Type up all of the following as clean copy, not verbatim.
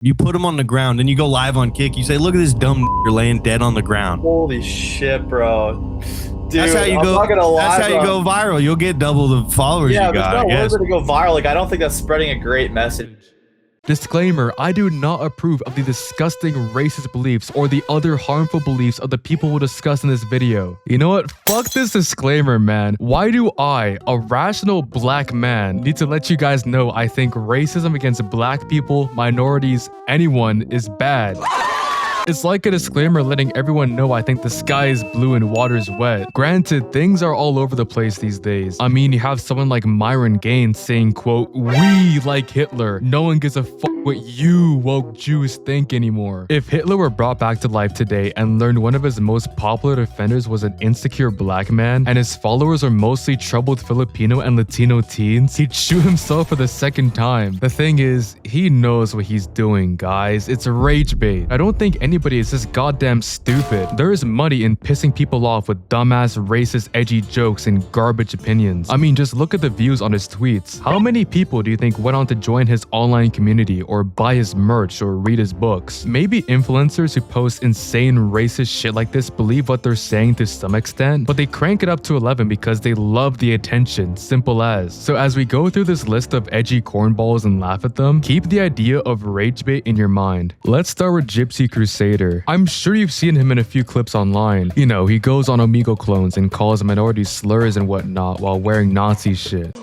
You put him on the ground, then you go live on Kick. You say, "Look at this dumb you're laying dead on the ground." Holy shit, bro. Dude, that's how you I'm go. not gonna lie, that's how you go viral. You'll get double the followers you got. Yeah, there's no way to go viral. Like, I don't think that's spreading a great message. Disclaimer, I do not approve of the disgusting racist beliefs or the other harmful beliefs of the people we'll discuss in this video. You know what? Fuck this disclaimer, man. Why do I, a rational black man, need to let you guys know I think racism against black people, minorities, anyone is bad? It's like a disclaimer letting everyone know I think the sky is blue and water's wet. Granted, things are all over the place these days. I mean, you have someone like Myron Gaines saying, quote, "We like Hitler. No one gives a fuck what you woke Jews think anymore." If Hitler were brought back to life today and learned one of his most popular defenders was an insecure black man and his followers are mostly troubled Filipino and Latino teens, he'd shoot himself for the second time. The thing is, he knows what he's doing, guys. It's rage bait. I don't think anybody is this goddamn stupid. There is money in pissing people off with dumbass, racist, edgy jokes and garbage opinions. I mean, just look at the views on his tweets. How many people do you think went on to join his online community or buy his merch or read his books? Maybe influencers who post insane racist shit like this believe what they're saying to some extent, but they crank it up to 11 because they love the attention, simple as. So as we go through this list of edgy cornballs and laugh at them, keep the idea of rage bait in your mind. Let's start with Gypsy Crusader. I'm sure you've seen him in a few clips online. You know, he goes on Omegle clones and calls minorities slurs and whatnot while wearing Nazi shit.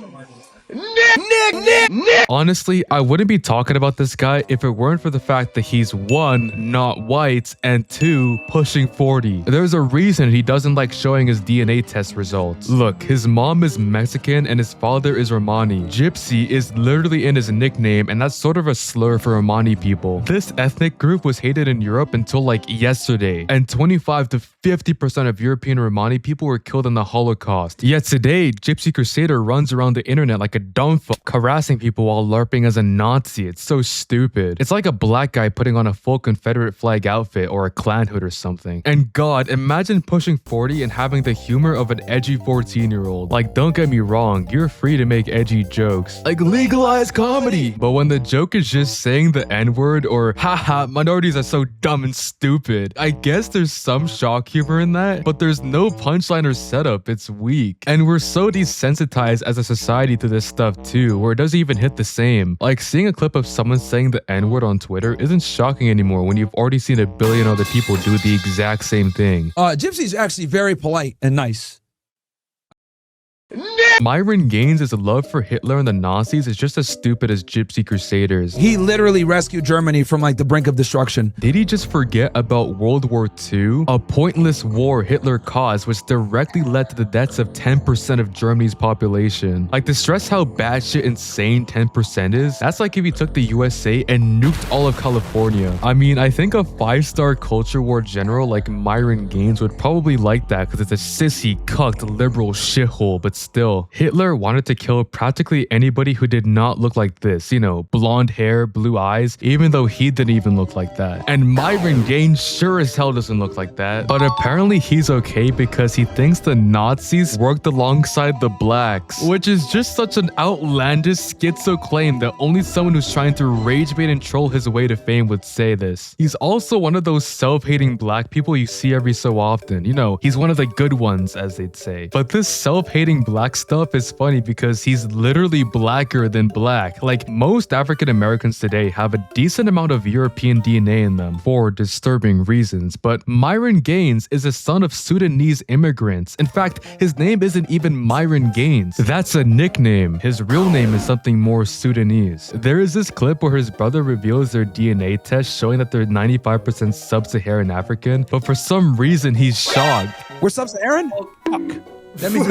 Honestly, I wouldn't be talking about this guy if it weren't for the fact that he's 1, not white, and 2, pushing 40. There's a reason he doesn't like showing his DNA test results. Look, his mom is Mexican and his father is Romani. Gypsy is literally in his nickname, and that's sort of a slur for Romani people. This ethnic group was hated in Europe until like yesterday, and 25 to 50% of European Romani people were killed in the Holocaust. Yet today, Gypsy Crusader runs around the internet like a dumb fuck, harassing people while LARPing as a Nazi. It's so stupid. It's like a black guy putting on a full Confederate flag outfit or a Klan hood or something. And God, imagine pushing 40 and having the humor of an edgy 14-year-old. Like, don't get me wrong, you're free to make edgy jokes. Like, legalize comedy! But when the joke is just saying the N-word or, haha, minorities are so dumb and stupid, I guess there's some shock humor in that, but there's no punchline or setup. It's weak. And we're so desensitized as a society to this stuff too, where it doesn't even hit the same. Like, seeing a clip of someone saying the N-word on Twitter isn't shocking anymore when you've already seen a billion other people do the exact same thing. Gypsy's actually very polite and nice. Myron Gaines' love for Hitler and the Nazis is just as stupid as Gypsy Crusaders. He literally rescued Germany from like the brink of destruction. Did he just forget about World War II? A pointless war Hitler caused which directly led to the deaths of 10% of Germany's population. Like, to stress how batshit insane 10% is, that's like if you took the USA and nuked all of California. I mean, I think a 5-star culture war general like Myron Gaines would probably like that because it's a sissy, cucked, liberal shithole, but still. Hitler wanted to kill practically anybody who did not look like this, you know, blonde hair, blue eyes, even though he didn't even look like that. And Myron Gaines sure as hell doesn't look like that. But apparently he's okay because he thinks the Nazis worked alongside the blacks, which is just such an outlandish schizo claim that only someone who's trying to rage bait and troll his way to fame would say this. He's also one of those self-hating black people you see every so often. You know, he's one of the good ones, as they'd say. But this self-hating black stuff is funny because he's literally blacker than black. Like, most African Americans today have a decent amount of European DNA in them for disturbing reasons, but Myron Gaines is a son of Sudanese immigrants. In fact, his name isn't even Myron Gaines. That's a nickname. His real name is something more Sudanese. There is this clip where his brother reveals their DNA test showing that they're 95% sub-Saharan African, but for some reason he's shocked. We're sub-Saharan? Oh, fuck. That means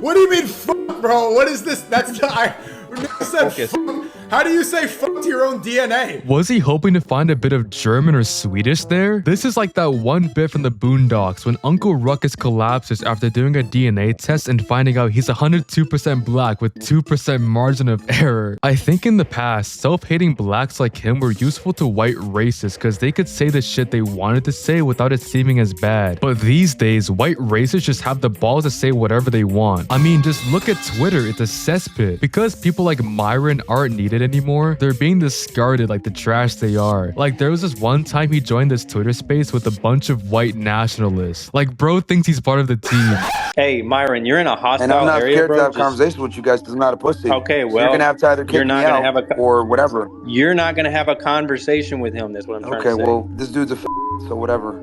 what do you mean, fuck, bro? What is this? That's the... I never said fuck. How do you say fuck to your own DNA? Was he hoping to find a bit of German or Swedish there? This is like that one bit from the Boondocks when Uncle Ruckus collapses after doing a DNA test and finding out he's 102% black with 2% margin of error. I think in the past, self-hating blacks like him were useful to white racists because they could say the shit they wanted to say without it seeming as bad. But these days, white racists just have the balls to say whatever they want. I mean, just look at Twitter, it's a cesspit. Because people like Myron aren't needed needed anymore, they're being discarded like the trash they are. Like there was this one time he joined this Twitter space with a bunch of white nationalists. Like bro thinks he's part of the team. Hey, Myron, you're in a hostile and I'm not area, scared bro. to have conversations with you guys because I'm not a pussy. Okay, So well, you're gonna have to either kick you're not me gonna out have a or whatever. You're not gonna have a conversation with him. That's what I'm trying to say. Okay, well, this dude's a so whatever.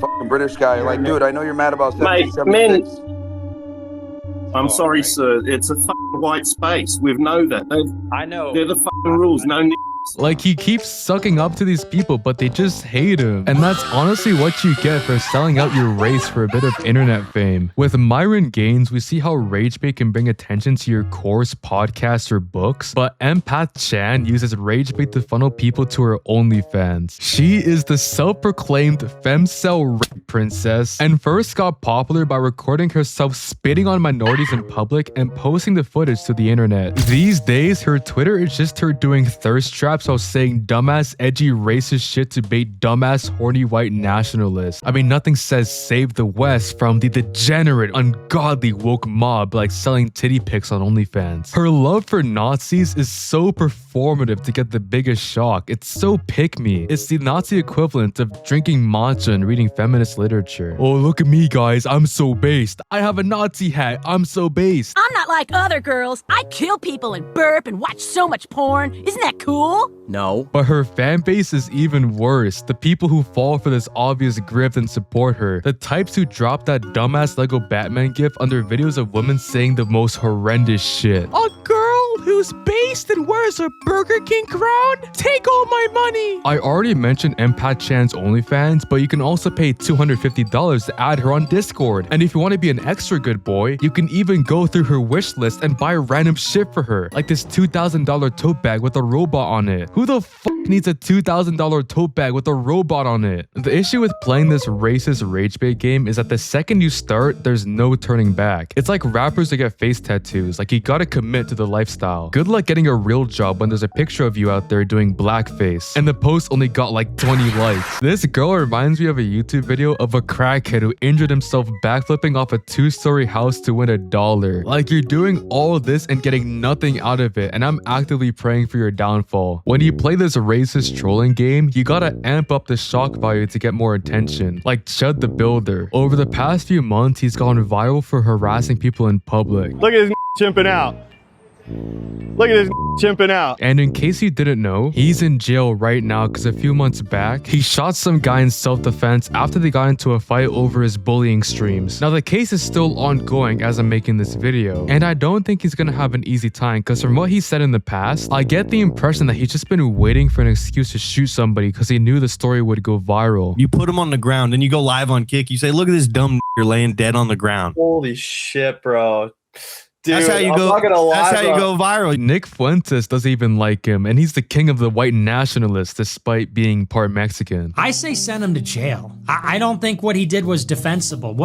Fucking British guy. Like, dude, I know you're mad about 1776. I'm sorry, sir. It's a fucking white space. We know that. I know. They're the fucking rules. No. Like he keeps sucking up to these people, but they just hate him. And that's honestly what you get for selling out your race for a bit of internet fame. With Myron Gaines, we see how ragebait can bring attention to your course, podcasts, or books, but Empath Chan uses ragebait to funnel people to her OnlyFans. She is the self-proclaimed femcel rape princess and first got popular by recording herself spitting on minorities in public and posting the footage to the internet. These days, her Twitter is just her doing thirst traps while saying dumbass, edgy, racist shit to bait dumbass, horny white nationalists. I mean, nothing says save the West from the degenerate, ungodly woke mob like selling titty pics on OnlyFans. Her love for Nazis is so performative to get the biggest shock. It's so pick-me. It's the Nazi equivalent of drinking matcha and reading feminist literature. Oh, look at me, guys. I'm so based. I have a Nazi hat. I'm so based. I'm not like other girls. I kill people and burp and watch so much porn. Isn't that cool? No. But her fan base is even worse. The people who fall for this obvious grift and support her. The types who drop that dumbass Lego Batman gif under videos of women saying the most horrendous shit. A girl who's based and wears a Burger King crown? Take all my money! I already mentioned Empath Chan's OnlyFans, but you can also pay $250 to add her on Discord. And if you want to be an extra good boy, you can even go through her wish list and buy random shit for her, like this $2,000 tote bag with a robot on it. Who the fuck needs a $2,000 tote bag with a robot on it? The issue with playing this racist ragebait game is that the second you start, there's no turning back. It's like rappers that get face tattoos, like you gotta commit to the lifestyle. Good luck getting a real job when there's a picture of you out there doing blackface, and the post only got like 20 likes. This girl reminds me of a YouTube video of a crackhead who injured himself backflipping off a 2-story house to win $1. Like you're doing all this and getting nothing out of it, and I'm actively praying for your downfall. When you play this racist trolling game, you gotta amp up the shock value to get more attention. Like Chud the Builder. Over the past few months, he's gone viral for harassing people in public. Look at this chimping out. Look at this chimping out. And in case you didn't know, he's in jail right now because a few months back, he shot some guy in self-defense after they got into a fight over his bullying streams. Now the case is still ongoing as I'm making this video, and I don't think he's gonna have an easy time because from what he said in the past, I get the impression that he's just been waiting for an excuse to shoot somebody because he knew the story would go viral. You put him on the ground, then you go live on Kick. You say, look at this dumb you're laying dead on the ground. Holy shit, bro. Dude, that's how you go. That's how you go viral. Nick Fuentes doesn't even like him, and he's the king of the white nationalists despite being part Mexican. I say send him to jail. I don't think what he did was defensible.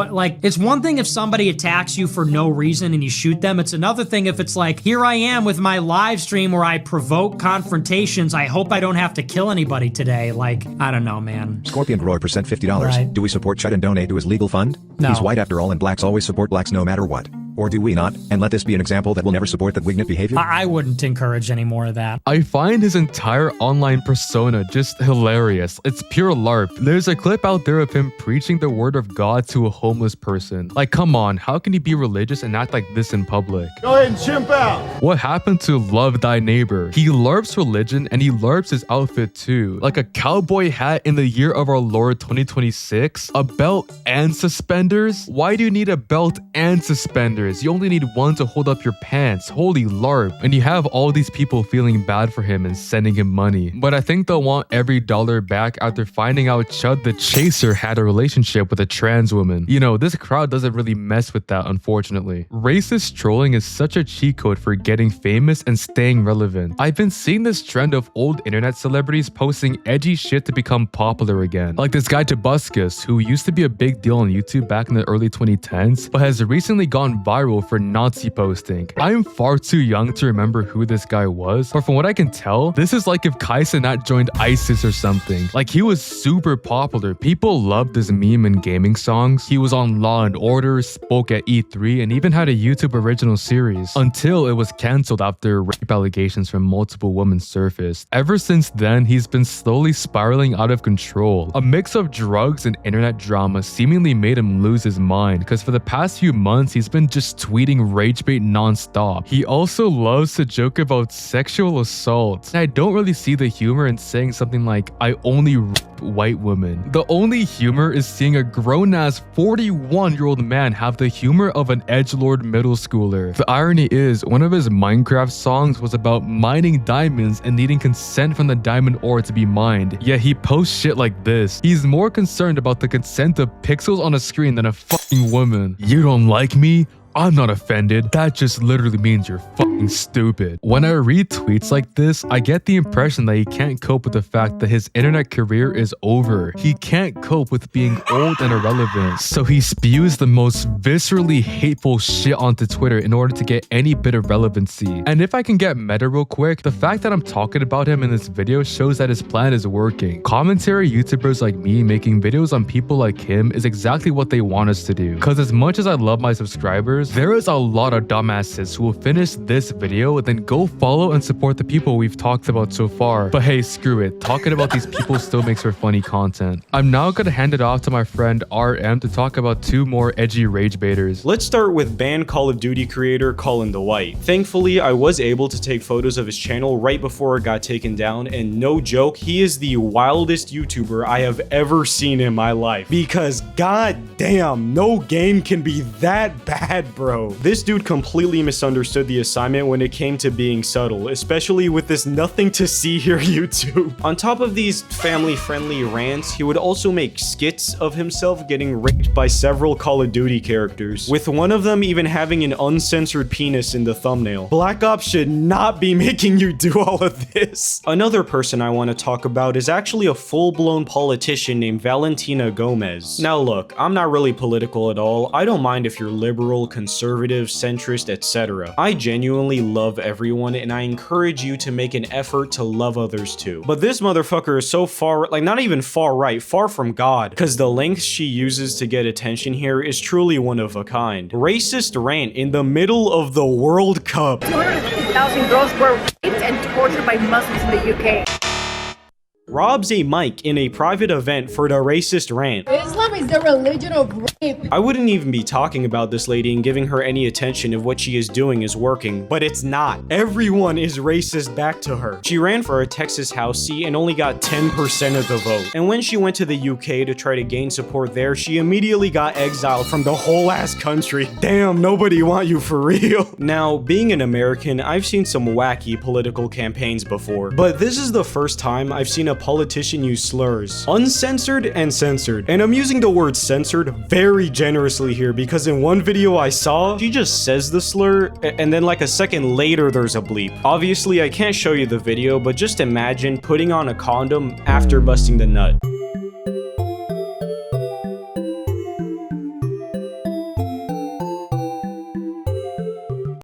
It's one thing if somebody attacks you for no reason and you shoot them. It's another thing if it's like, here I am with my live stream where I provoke confrontations. I hope I don't have to kill anybody today. Like, I don't know, man. Scorpion Grower percent $50. Right. Do we support Chud and donate to his legal fund? No. He's white after all, and blacks always support blacks no matter what. Or do we not? And let this be an example that will never support that wignut behavior? I wouldn't encourage any more of that. I find his entire online persona just hilarious. It's pure LARP. There's a clip out there of him preaching the word of God to a homeless person. Like, come on, how can he be religious and act like this in public? Go ahead and chimp out. What happened to love thy neighbor? He LARPs religion and he LARPs his outfit too. Like a cowboy hat in the year of our Lord 2026? A belt and suspenders? Why do you need a belt and suspenders? You only need one to hold up your pants. Holy LARP. And you have all these people feeling bad for him and sending him money. But I think they'll want every dollar back after finding out Chud the Chaser had a relationship with a trans woman. You know, this crowd doesn't really mess with that, unfortunately. Racist trolling is such a cheat code for getting famous and staying relevant. I've been seeing this trend of old internet celebrities posting edgy shit to become popular again. Like this guy Tobuscus, who used to be a big deal on YouTube back in the early 2010s, but has recently gone viral viral for Nazi posting. I am far too young to remember who this guy was, but from what I can tell, this is like if Kai Cenat joined ISIS or something. Like, he was super popular. People loved his meme and gaming songs. He was on Law and Order, spoke at E3, and even had a YouTube original series, until it was cancelled after rape allegations from multiple women surfaced. Ever since then, he's been slowly spiraling out of control. A mix of drugs and internet drama seemingly made him lose his mind, because for the past few months, he's been just tweeting rage bait non-stop. He also loves to joke about sexual assault. I don't really see the humor in saying something like, "I only rape white women." The only humor is seeing a grown-ass 41-year-old man have the humor of an edgelord middle schooler. The irony is, one of his Minecraft songs was about mining diamonds and needing consent from the diamond ore to be mined, yet he posts shit like this. He's more concerned about the consent of pixels on a screen than a fucking woman. You don't like me? I'm not offended. That just literally means you're fucking stupid. When I read tweets like this, I get the impression that he can't cope with the fact that his internet career is over. He can't cope with being old and irrelevant, so he spews the most viscerally hateful shit onto Twitter in order to get any bit of relevancy. And if I can get meta real quick, the fact that I'm talking about him in this video shows that his plan is working. Commentary YouTubers like me making videos on people like him is exactly what they want us to do. Cause as much as I love my subscribers, there is a lot of dumbasses who will finish this video and then go follow and support the people we've talked about so far. But hey, screw it. Talking about these people still makes for funny content. I'm now gonna hand it off to my friend RM to talk about two more edgy rage baiters. Let's start with banned Call of Duty creator Colin the White. Thankfully, I was able to take photos of his channel right before it got taken down, and no joke, he is the wildest YouTuber I have ever seen in my life. Because goddamn, no game can be that bad, bro. This dude completely misunderstood the assignment when it came to being subtle, especially with this nothing to see here YouTube. On top of these family-friendly rants, he would also make skits of himself getting raped by several Call of Duty characters, with one of them even having an uncensored penis in the thumbnail. Black Ops should not be making you do all of this. Another person I want to talk about is actually a full-blown politician named Valentina Gomez. Now look, I'm not really political at all. I don't mind if you're liberal, conservative, centrist, etc. I genuinely love everyone, and I encourage you to make an effort to love others too. But this motherfucker is so far, like, not even far right, far from God, because the length she uses to get attention here is truly one of a kind. Racist rant in the middle of the World Cup. 250,000 girls were raped and tortured by Muslims in the UK. Robs a mic in a private event for the racist rant. Islam is the religion of rape. I wouldn't even be talking about this lady and giving her any attention if what she is doing is working, but it's not. Everyone is racist back to her. She ran for a Texas House seat and only got 10% of the vote. And when she went to the UK to try to gain support there, she immediately got exiled from the whole ass country. Damn, nobody want you for real. Now, being an American, I've seen some wacky political campaigns before, but this is the first time I've seen a politician use slurs, uncensored and censored. And I'm using the word censored very generously here, because in one video I saw, she just says the slur and then like a second later there's a bleep. Obviously I can't show you the video, but just imagine putting on a condom after busting the nut.